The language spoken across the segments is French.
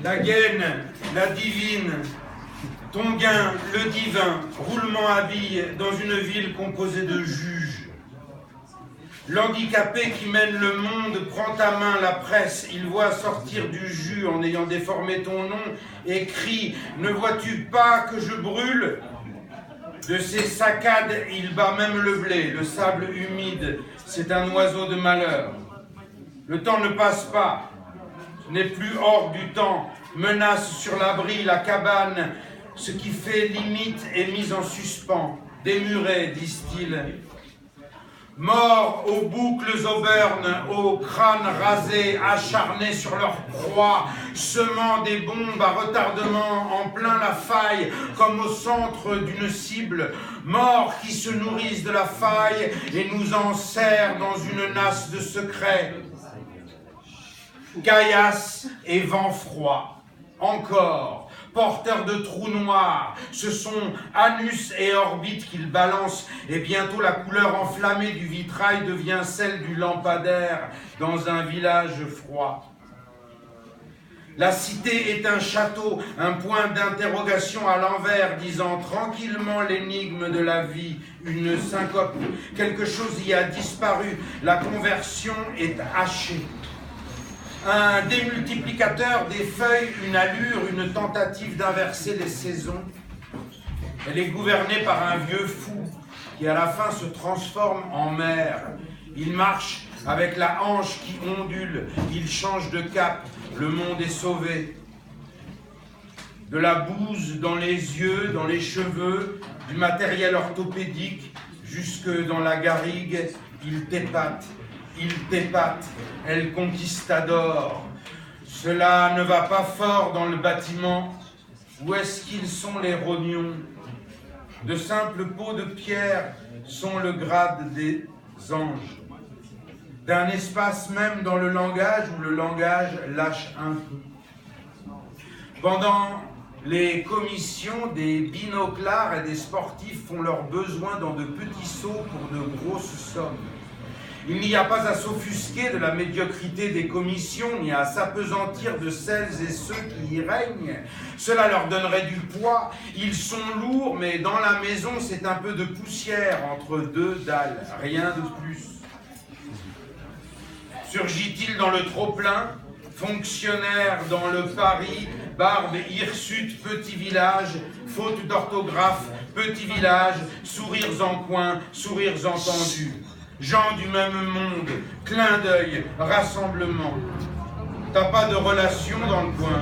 La gaine, la divine, Tonguin, le divin, roulement à billes dans une ville composée de juges. L'handicapé qui mène le monde prend ta main, la presse, il voit sortir du jus en ayant déformé ton nom et crie « Ne vois-tu pas que je brûle ?» De ses saccades, il bat même le blé, le sable humide, c'est un oiseau de malheur. Le temps ne passe pas, ce n'est plus hors du temps, menace sur l'abri, la cabane, ce qui fait limite est mis en suspens, démuré, disent-ils. Morts aux boucles auburnes, aux crânes rasés, acharnés sur leur proie, semant des bombes à retardement en plein la faille, comme au centre d'une cible, morts qui se nourrissent de la faille et nous en serrent dans une nasse de secrets. Caillasse et vent froid, encore, porteurs de trous noirs, ce sont anus et orbite qu'ils balancent, et bientôt la couleur enflammée du vitrail devient celle du lampadaire dans un village froid. La cité est un château, un point d'interrogation à l'envers, disant tranquillement l'énigme de la vie, une syncope. Quelque chose y a disparu, la conversion est hachée. Un démultiplicateur des feuilles, une allure, une tentative d'inverser les saisons. Elle est gouvernée par un vieux fou qui à la fin se transforme en mer. Il marche avec la hanche qui ondule, il change de cap, le monde est sauvé. De la bouse dans les yeux, dans les cheveux, du matériel orthopédique, jusque dans la garrigue, il t'épate. Il t'épate, El Conquistador. Cela ne va pas fort dans le bâtiment. Où est-ce qu'ils sont les rognons? De simples pots de pierre sont le grade des anges. D'un espace même dans le langage où le langage lâche un peu. Pendant les commissions, des binoclars et des sportifs font leurs besoins dans de petits seaux pour de grosses sommes. Il n'y a pas à s'offusquer de la médiocrité des commissions, ni à s'apesantir de celles et ceux qui y règnent. Cela leur donnerait du poids. Ils sont lourds, mais dans la maison, c'est un peu de poussière entre deux dalles, rien de plus. Surgit-il dans le trop-plein? Fonctionnaire dans le Paris, barbe hirsute, petit village, faute d'orthographe, petit village, sourires en coin, sourires entendus. Gens du même monde, clin d'œil, rassemblement. T'as pas de relation dans le coin.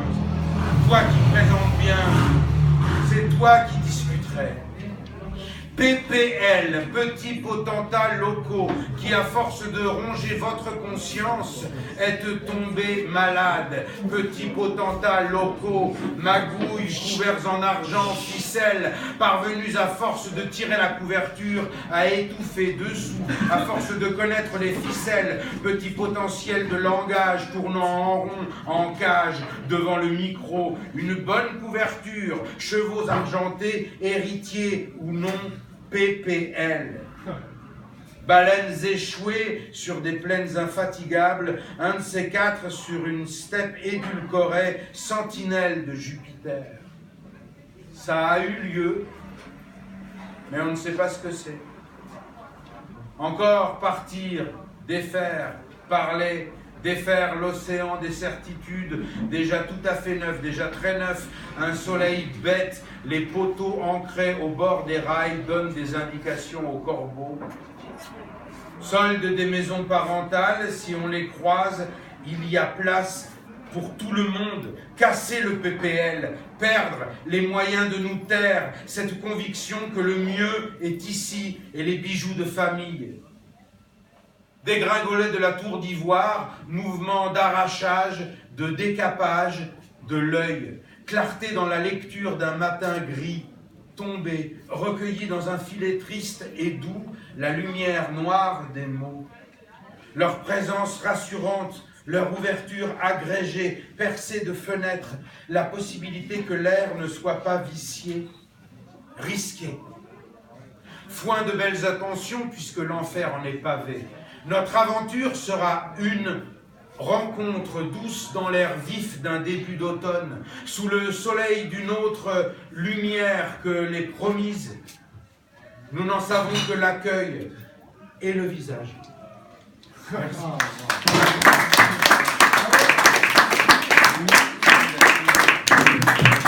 Toi qui présentes bien, c'est toi qui discuterais. PPL, petits potentats locaux, qui à force de ronger votre conscience, êtes tombés malades. Petits potentats locaux, magouilles, couverts en argent, ficelles, parvenus à force de tirer la couverture, à étouffer dessous, à force de connaître les ficelles, petits potentiels de langage tournant en rond, en cage, devant le micro, une bonne couverture, chevaux argentés, héritiers ou non, PPL. Baleines échouées sur des plaines infatigables, un de ces quatre sur une steppe édulcorée, sentinelle de Jupiter. Ça a eu lieu, mais on ne sait pas ce que c'est. Encore partir, défaire, parler, défaire l'océan des certitudes, déjà tout à fait neuf, déjà très neuf, un soleil bête, les poteaux ancrés au bord des rails donnent des indications aux corbeaux. Solde des maisons parentales, si on les croise, il y a place pour tout le monde. Casser le PPL, perdre les moyens de nous taire, cette conviction que le mieux est ici et les bijoux de famille. Dégringoler de la tour d'ivoire, mouvement d'arrachage, de décapage de l'œil, clarté dans la lecture d'un matin gris, tombé, recueilli dans un filet triste et doux, la lumière noire des mots. Leur présence rassurante, leur ouverture agrégée, percée de fenêtres, la possibilité que l'air ne soit pas vicié, risqué. Foin de belles attentions puisque l'enfer en est pavé. Notre aventure sera une, rencontre douce dans l'air vif d'un début d'automne, sous le soleil d'une autre lumière que les promises, nous n'en savons que l'accueil et le visage. Merci.